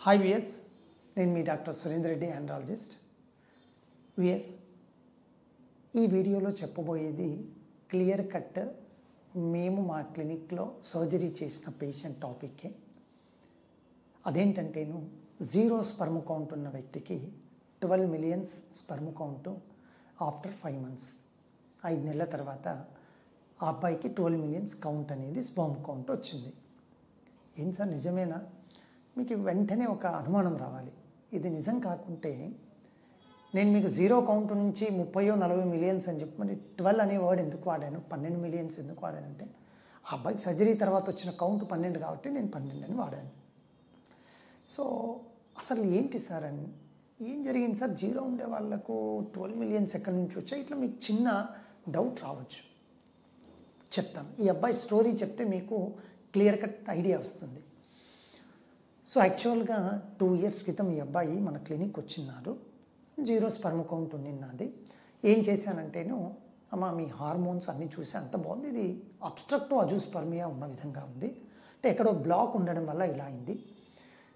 Hi విఎస్, నేను మీ డాక్టర్ సురేందర్ రెడ్డి ఆండ్రాలజిస్ట్. విఎస్, ఈ వీడియోలో చెప్పబోయేది క్లియర్ కట్ మేము మా క్లినిక్లో సర్జరీ చేసిన పేషెంట్ టాపిక్కే. అదేంటంటేను జీరో స్పర్మ్ కౌంట్ ఉన్న వ్యక్తికి 12 millions sperm count after 5 months, 5 నెలల తర్వాత ఆ అబ్బాయికి 12 మిలియన్స్ కౌంట్ అనేది స్పర్మ్ కౌంట్ వచ్చింది. ఏం సార్ నిజమేనా? మీకు వెంటనే ఒక అనుమానం రావాలి. ఇది నిజం కాకుంటే నేను మీకు జీరో కౌంట్ నుంచి 30-40 మిలియన్స్ అని చెప్పి మరి 12 అనే వర్డ్ ఎందుకు వాడాను, 12 మిలియన్స్ ఎందుకు వాడానంటే ఆ అబ్బాయికి సర్జరీ తర్వాత వచ్చిన కౌంట్ 12 కాబట్టి నేను 12 అని వాడాను. సో అసలు ఏంటి సార్ అని ఏం జరిగింది సార్, జీరో ఉండే వాళ్ళకు 12 మిలియన్స్ ఎక్కడి నుంచి వచ్చాయి? ఇట్లా మీకు చిన్న డౌట్ రావచ్చు. చెప్తాను, ఈ అబ్బాయి స్టోరీ చెప్తే మీకు క్లియర్ కట్ ఐడియా వస్తుంది. సో యాక్చువల్గా 2 years క్రితం ఈ అబ్బాయి మన క్లినిక్ వచ్చిన్నారు. జీరో స్పర్మ్ కౌంట్ ఉన్నది. ఏం చేశానంటేను, అమ్మ మీ హార్మోన్స్ అన్నీ చూసి అంత బాగుంది, ఇది అబ్స్ట్రక్టివ్ అజూస్పర్మియా ఉన్న విధంగా ఉంది, అంటే ఎక్కడో బ్లాక్ ఉండడం వల్ల ఇలా అయింది.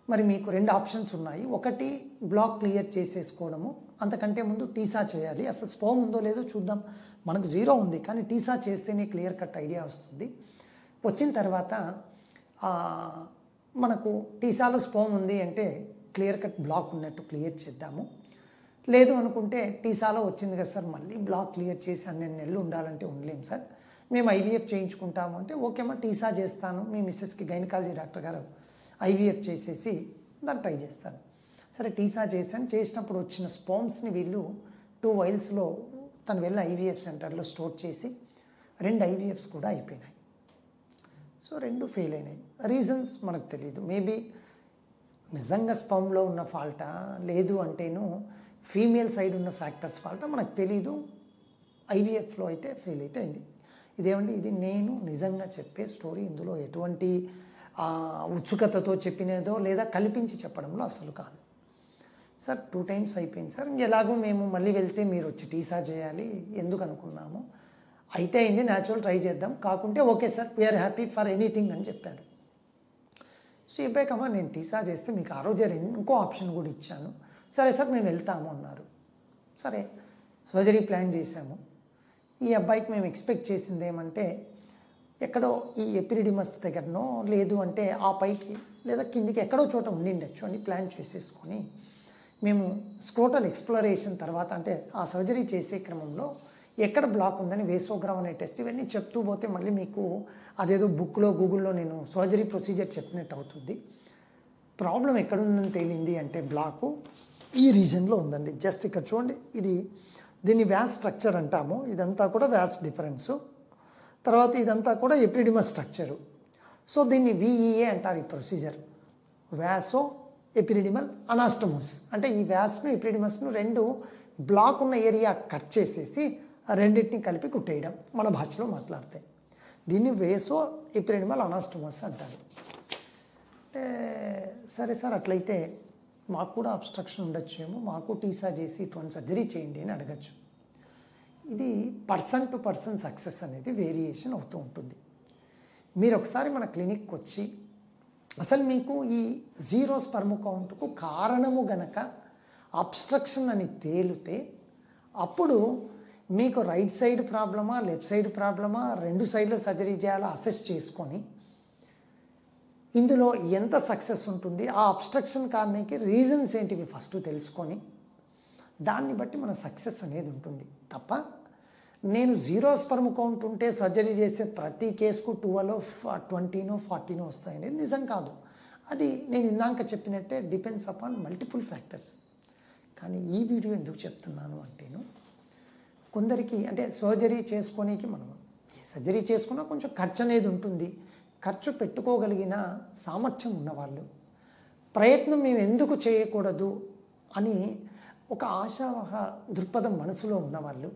మరి మీకు 2 ఆప్షన్స్ ఉన్నాయి. ఒకటి బ్లాక్ క్లియర్ చేసేసుకోవడము, అంతకంటే ముందు టీసా చేయాలి. అసలు స్పర్మ్ ఉందో లేదో చూద్దాం. మనకు జీరో ఉంది కానీ టీసా చేస్తేనే క్లియర్ కట్ ఐడియా వస్తుంది. వచ్చిన తర్వాత మనకు టీసాలో స్పర్మ్ ఉంది అంటే క్లియర్ కట్ బ్లాక్ ఉన్నట్టు క్లియర్ చేద్దాము. లేదు అనుకుంటే టీసాలో వచ్చింది కదా సార్, మళ్ళీ బ్లాక్ క్లియర్ చేసి 12 నెలలు ఉండాలంటే ఉండలేము సార్, మేము ఐవీఎఫ్ చేయించుకుంటాము అంటే ఓకేమ్మా టీసా చేస్తాను, మీ మిస్సెస్కి గైనకాలజీ డాక్టర్ గారు ఐవీఎఫ్ చేసేసి దాన్ని ట్రై చేస్తాను. సరే టీసా చేశాను. చేసినప్పుడు వచ్చిన స్పర్మ్స్ని వీళ్ళు 2 vialsలో తను వెళ్ళి ఐవీఎఫ్ సెంటర్లో స్టోర్ చేసి 2 IVFs కూడా అయిపోయినాయి. సో 2 ఫెయిల్ అయినాయి. రీజన్స్ మనకు తెలియదు. మేబీ నిజంగా స్పర్మ్లో ఉన్న ఫాల్టా, లేదు అంటేను ఫీమేల్ సైడ్ ఉన్న ఫ్యాక్టర్స్ ఫాల్టా మనకు తెలీదు. ఐవీఎఫ్లో అయితే ఫెయిల్ అయితే అయింది. ఇదేమండి, ఇది నేను నిజంగా చెప్పే స్టోరీ. ఇందులో ఎటువంటి ఉత్సుకతతో చెప్పినదో లేదా కల్పించి చెప్పడంలో అసలు కాదు. సార్ 2 times అయిపోయింది సార్, ఎలాగో మేము మళ్ళీ వెళ్తే మీరు వచ్చి టీసా చేయాలి ఎందుకు అనుకున్నాము, అయితే అయింది, న్యాచురల్ ట్రై చేద్దాం, కాకుంటే okay sir we are happy for anything అని చెప్పారు. సో చెప్పాకమ్మా నేను టీసా చేస్తే మీకు ఆ రోజే ఇంకో ఆప్షన్ కూడా ఇచ్చాను. సరే సార్ మేము వెళ్తాము అన్నారు. సరే సర్జరీ ప్లాన్ చేశాము. ఈ అబ్బాయికి మేము ఎక్స్పెక్ట్ చేసింది ఏమంటే ఎక్కడో ఈ ఎపిరిడిమస్ దగ్గరనో, లేదు అంటే ఆ పైకి లేదా కిందికి ఎక్కడో చోట ఉండిండొచ్చు అని ప్లాన్ చేసేసుకొని మేము స్క్రోటల్ ఎక్స్ప్లోరేషన్ తర్వాత, అంటే ఆ సర్జరీ చేసే క్రమంలో ఎక్కడ బ్లాక్ ఉందని వేసోగ్రామ్ అనే టెస్ట్ ఇవన్నీ చెప్తూ పోతే మళ్ళీ మీకు అదేదో బుక్లో గూగుల్లో నేను సర్జరీ ప్రొసీజర్ చెప్పినట్టు అవుతుంది. ప్రాబ్లం ఎక్కడుందని తేలింది అంటే బ్లాకు ఈ రీజన్లో ఉందండి. జస్ట్ ఇక్కడ చూడండి, దీన్ని వ్యాస్ స్ట్రక్చర్ అంటాము. ఇదంతా కూడా వ్యాస్ డిఫరెన్సు. తర్వాత ఇదంతా కూడా ఎపిడిమస్ స్ట్రక్చరు. సో దీన్ని VEA అంటారు ఈ ప్రొసీజర్, వ్యాసో ఎపిడిమల్ అనాస్టమోస్. అంటే ఈ వ్యాస్ను ఎపిడిమస్ను 2 బ్లాక్ ఉన్న ఏరియా కట్ చేసేసి ఆ రెండింటిని కలిపి కుట్టేయడం, మన భాషలో మాట్లాడితే దీన్ని వేసో ఎపిడిమల్ అనాస్టమోస్ అంటారు. అంటే సరే సార్ అట్లయితే మాకు కూడా అబ్స్ట్రక్షన్ ఉండొచ్చేమో, మాకు టీసా చేసి ఇటువంటి సర్జరీ చేయండి అని అడగచ్చు. ఇది పర్సన్ టు పర్సన్ సక్సెస్ అనేది వేరియేషన్ అవుతూ ఉంటుంది. మీరు ఒకసారి మన క్లినిక్కి వచ్చి అసలు మీకు ఈ జీరో స్పర్మ్ కౌంట్కు కారణము గనక అబ్స్ట్రక్షన్ అని తేలితే అప్పుడు మీకు రైట్ సైడ్ ప్రాబ్లమా లెఫ్ట్ సైడ్ ప్రాబ్లమా 2 సైడ్ల సర్జరీ చేయాలా అసెస్ చేసుకొని ఇందులో ఎంత సక్సెస్ ఉంటుంది, ఆ అబ్స్ట్రక్షన్ కారణానికి రీజన్స్ ఏంటివి ఫస్ట్ తెలుసుకొని దాన్ని బట్టి మన సక్సెస్ అనేది ఉంటుంది తప్ప నేను జీరో స్పర్మ్ కౌంట్ ఉంటే సర్జరీ చేసే ప్రతి కేసుకు 12, 20, 40 వస్తాయనేది నిజం కాదు. అది నేను ఇందాక చెప్పినట్టే డిపెండ్స్ అపాన్ మల్టిపుల్ ఫ్యాక్టర్స్. కానీ ఈ వీడియో ఎందుకు చెప్తున్నాను అంటేను, కొందరికి అంటే సర్జరీ చేసుకోనికి మనం సర్జరీ చేసుకున్నా కొంచెం ఖర్చు అనేది ఉంటుంది. ఖర్చు పెట్టుకోగలిగిన సామర్థ్యం ఉన్నవాళ్ళు, ప్రయత్నం మేము ఎందుకు చేయకూడదు అని ఒక ఆశావహ దృక్పథం మనసులో ఉన్నవాళ్ళు,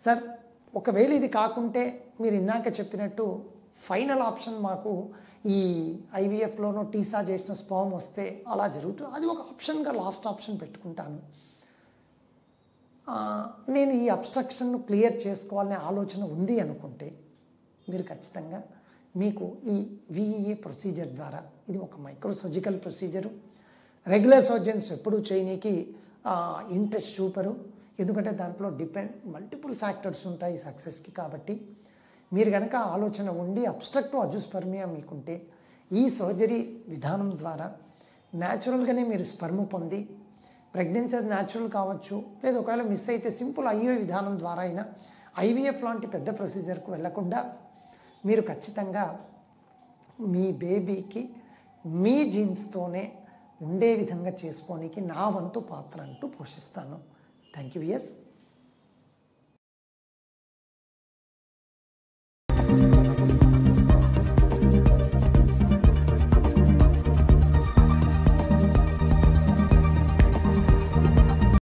సార్ ఒకవేళ ఇది కాకుంటే మీరు ఇందాక చెప్పినట్టు ఫైనల్ ఆప్షన్ మాకు ఈ ఐవీఎఫ్లోనో టీసా చేసిన స్పర్మ్ వస్తే అలా జరుగుతుంది, అది ఒక ఆప్షన్గా లాస్ట్ ఆప్షన్ పెట్టుకుంటాను, నేను ఈ అబ్స్ట్రక్షన్ను క్లియర్ చేసుకోవాలనే ఆలోచన ఉంది అనుకుంటే మీరు ఖచ్చితంగా మీకు ఈ VEA ప్రొసీజర్ ద్వారా, ఇది ఒక micro surgical procedure, regular surgeons ఎప్పుడు చేయనీకి ఇంట్రెస్ట్ చూపరు, ఎందుకంటే దాంట్లో మల్టిపుల్ ఫ్యాక్టర్స్ ఉంటాయి సక్సెస్కి. కాబట్టి మీరు కనుక ఆలోచన ఉండి అబ్స్ట్రక్టివ్ అజూస్పర్మియా మీకుంటే ఈ సర్జరీ విధానం ద్వారా న్యాచురల్గానే మీరు స్పర్మ్ పొంది ప్రెగ్నెన్సీ అది న్యాచురల్ కావచ్చు, లేదా ఒకవేళ మిస్ అయితే సింపుల్ ఐవీఎఫ్ విధానం ద్వారా అయినా ఐవీఎఫ్ లాంటి పెద్ద ప్రొసీజర్కు వెళ్లకుండా మీరు ఖచ్చితంగా మీ బేబీకి మీ జీన్స్తోనే ఉండే విధంగా చేసుకోనికి నా వంతు పాత్ర అంటూ పోషిస్తాను. Thank you. ఎస్.